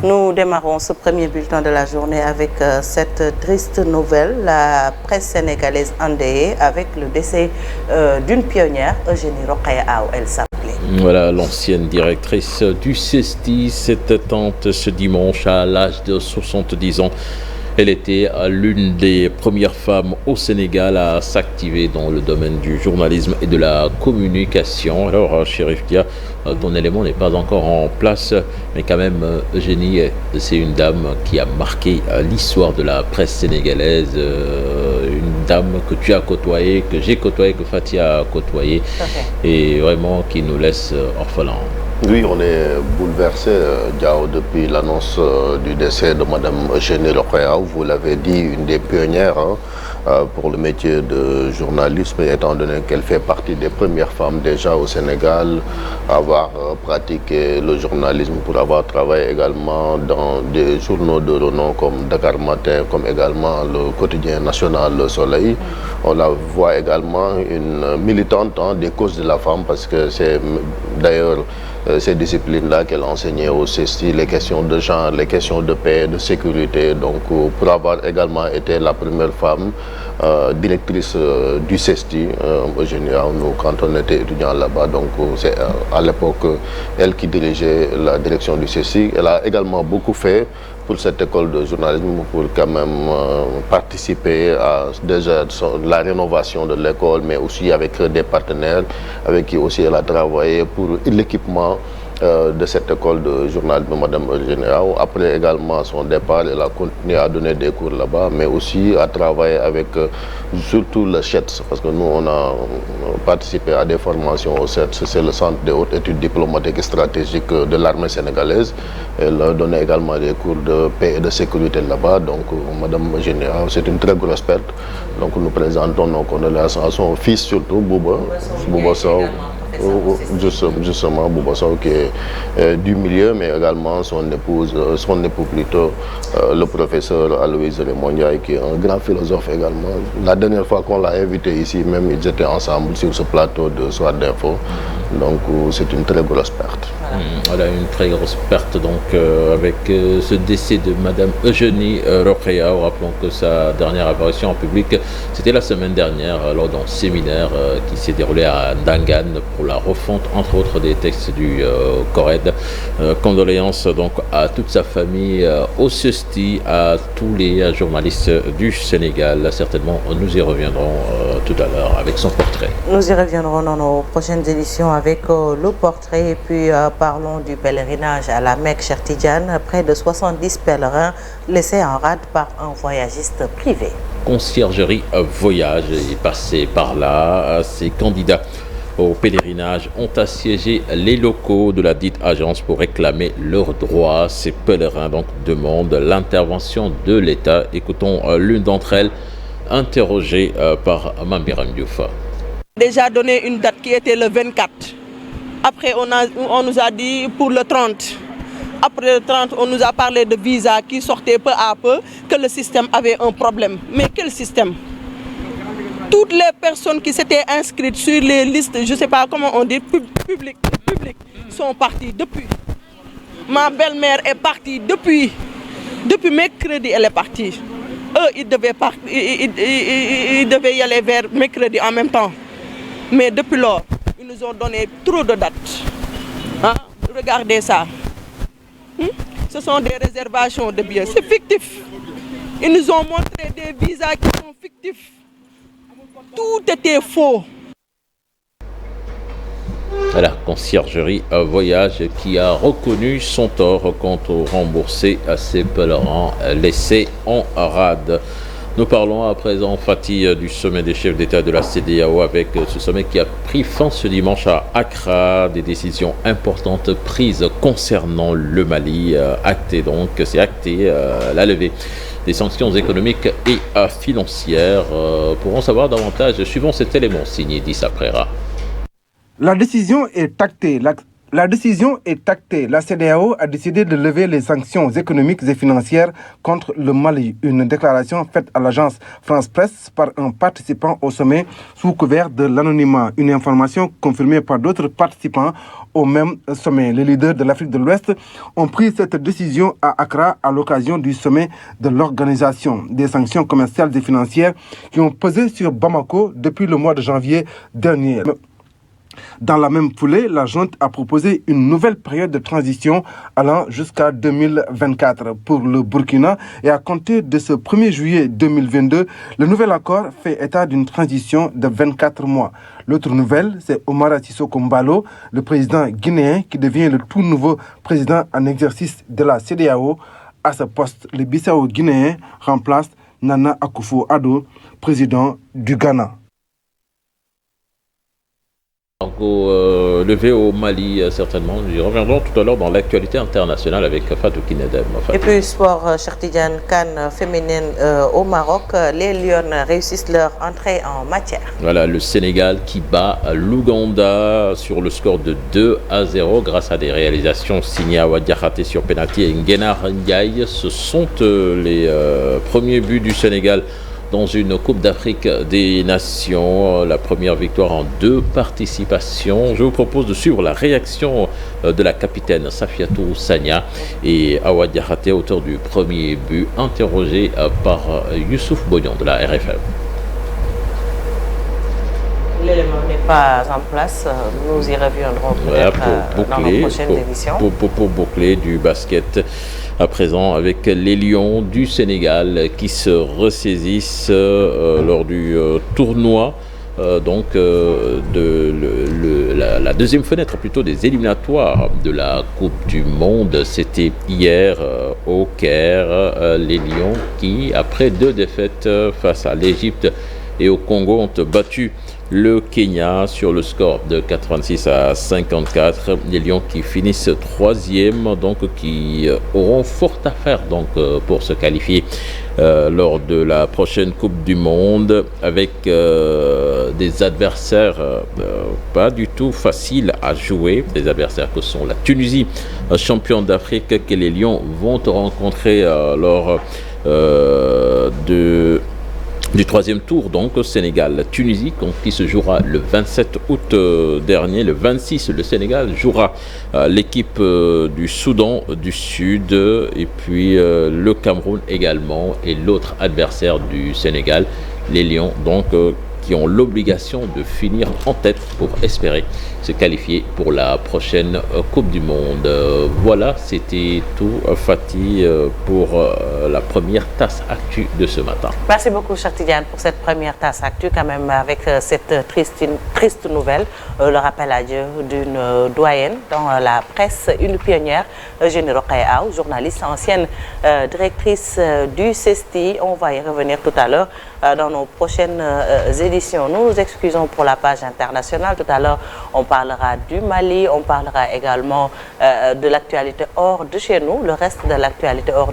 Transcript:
Nous démarrons ce premier bulletin de la journée avec cette triste nouvelle. La presse sénégalaise endeuillée avec le décès d'une pionnière, Eugénie Rokhaya Aw, elle s'appelait. Voilà, l'ancienne directrice du CESTI s'est éteinte ce dimanche à l'âge de 70 ans. Elle était l'une des premières femmes au Sénégal à s'activer dans le domaine du journalisme et de la communication. Alors, Chérif Dia, ton élément n'est pas encore en place, mais quand même, Eugénie, c'est une dame qui a marqué l'histoire de la presse sénégalaise, une dame que tu as côtoyée, que j'ai côtoyée, que Fatih a côtoyée, et vraiment qui nous laisse orphelins. Oui, on est bouleversé, Diao, depuis l'annonce du décès de Madame Eugénie Rokhaya Aw. Vous l'avez dit, une des pionnières pour le métier de journalisme, étant donné qu'elle fait partie des premières femmes déjà au Sénégal à avoir pratiqué le journalisme, pour avoir travaillé également dans des journaux de renom comme Dakar Matin, comme également le quotidien national Le Soleil. On la voit également une militante des causes de la femme, parce que c'est d'ailleurs ces disciplines-là qu'elle enseignait au CESTI, les questions de genre, les questions de paix, de sécurité. Donc, pour avoir également été la première femme directrice du CESTI, Eugénie Aw, nous, quand on était étudiants là-bas, donc c'est à l'époque elle qui dirigeait la direction du CESTI. Elle a également beaucoup fait pour cette école de journalisme, pour quand même participer à déjà la rénovation de l'école, mais aussi avec des partenaires avec qui aussi elle a travaillé pour l'équipement de cette école de journalisme, Madame Eugénie Aw. Après également son départ, elle a continué à donner des cours là-bas, mais aussi à travailler avec surtout le CHETS, parce que nous, on a participé à des formations au CHETS, c'est le Centre des hautes études diplomatiques et stratégiques de l'armée sénégalaise. Elle donnait également des cours de paix et de sécurité là-bas. Donc, Madame Eugénie Aw, c'est une très grosse perte. Donc, nous présentons nos condoléances à son fils, surtout, Bouba Sow. Justement, Bouba Sow, qui est du milieu, mais également son époux plutôt, le professeur Aloïse Remondiaï, qui est un grand philosophe également. La dernière fois qu'on l'a invité ici, même ils étaient ensemble sur ce plateau de Soir d'Info. Donc c'est une très grosse perte. Voilà, une très grosse perte donc avec ce décès de Madame Eugénie Rokhaya Aw. Rappelons que sa dernière apparition en public, c'était la semaine dernière lors d'un séminaire qui s'est déroulé à Ndangan pour la refonte entre autres des textes du CORED. Condoléances donc à toute sa famille, au CESTI, à tous les journalistes du Sénégal. Certainement, nous y reviendrons tout à l'heure avec son portrait. Nous y reviendrons dans nos prochaines éditions avec le portrait, et puis parlons du pèlerinage à la Mecque, Cheikh Tidiane. Près de 70 pèlerins laissés en rade par un voyagiste privé. Conciergerie Voyage est passé par là. Ces candidats au pèlerinage ont assiégé les locaux de la dite agence pour réclamer leurs droits. Ces pèlerins donc demandent l'intervention de l'État. Écoutons l'une d'entre elles, interrogée par Mambiram Diouf. Déjà donné une date qui était le 24. Après, on nous a dit pour le 30. Après le 30, on nous a parlé de visa qui sortait peu à peu, que le système avait un problème. Mais quel système? Toutes les personnes qui s'étaient inscrites sur les listes, je ne sais pas comment on dit, publiques, sont parties depuis. Ma belle-mère est partie depuis mercredi, elle est partie. Eux, ils devaient y aller vers mercredi en même temps. Mais depuis lors, ils nous ont donné trop de dates. Hein? Regardez ça. Ce sont des réservations de billets. C'est fictif. Ils nous ont montré des visas qui sont fictifs. Tout était faux. La conciergerie Voyage qui a reconnu son tort quant au remboursé à ses pèlerins laissés en rade. Nous parlons à présent, Fatih, du sommet des chefs d'État de la CEDEAO, avec ce sommet qui a pris fin ce dimanche à Accra. Des décisions importantes prises concernant le Mali. C'est acté la levée des sanctions économiques et financières. Pour en savoir davantage, suivons cet élément signé d'Issa Prera. La décision est actée. La CEDEAO a décidé de lever les sanctions économiques et financières contre le Mali. Une déclaration faite à l'agence France Presse par un participant au sommet sous couvert de l'anonymat. Une information confirmée par d'autres participants au même sommet. Les leaders de l'Afrique de l'Ouest ont pris cette décision à Accra à l'occasion du sommet de l'organisation. Des sanctions commerciales et financières qui ont pesé sur Bamako depuis le mois de janvier dernier. Dans la même foulée, la junte a proposé une nouvelle période de transition allant jusqu'à 2024 pour le Burkina et à compter de ce 1er juillet 2022, le nouvel accord fait état d'une transition de 24 mois. L'autre nouvelle, c'est Omar Sissoko Mbalo, le président guinéen qui devient le tout nouveau président en exercice de la CEDEAO. À ce poste, le Bissau-Guinéen remplace Nana Akufo-Addo, président du Ghana. Levé au Mali, certainement. Nous y reviendrons tout à l'heure dans l'actualité internationale avec Fatou Kinedem. Et puis, sport, Cheikh Tidiane, CAN féminine au Maroc. Les Lionnes réussissent leur entrée en matière. Voilà, le Sénégal qui bat l'Ouganda sur le score de 2-0 grâce à des réalisations signées à Wadiakhaté sur penalty et Nguenar Ndiaye. Ce sont les premiers buts du Sénégal dans une Coupe d'Afrique des Nations, la première victoire en 2 participations. Je vous propose de suivre la réaction de la capitaine Safiatou Sagna et Awa Diakhaté, auteur du premier but, interrogé par Youssouf Bognon de la RFM. L'élément n'est pas en place, nous y reviendrons peut-être dans nos prochaines émissions. Pour boucler du basket à présent avec les Lions du Sénégal qui se ressaisissent lors du tournoi la deuxième fenêtre plutôt des éliminatoires de la Coupe du Monde. C'était hier au Caire, les Lions qui, après 2 défaites face à l'Égypte et au Congo, ont battu le Kenya sur le score de 86-54. Les Lions qui finissent 3e, donc qui auront fort à faire pour se qualifier lors de la prochaine Coupe du Monde avec des adversaires pas du tout faciles à jouer. Des adversaires que sont la Tunisie, champion d'Afrique, que les Lions vont rencontrer lors du 3e tour, donc au Sénégal. La Tunisie, qui se jouera le 27 août dernier. Le 26, le Sénégal jouera l'équipe du Soudan du Sud et puis le Cameroun également. Et l'autre adversaire du Sénégal, les Lions, qui ont l'obligation de finir en tête pour espérer se qualifier pour la prochaine Coupe du Monde. Voilà, c'était tout, Fatih, pour la première tasse actu de ce matin. Merci beaucoup, Cheikh Tidiane, pour cette première tasse actu, quand même avec cette triste nouvelle, le rappel à Dieu d'une doyenne dans la presse, une pionnière, Eugénie Rokhaya, journaliste, ancienne directrice du CESTI. On va y revenir tout à l'heure dans nos prochaines éditions. Nous nous excusons pour la page internationale. Tout à l'heure, on parlera du Mali, on parlera également de l'actualité hors de chez nous, le reste de l'actualité hors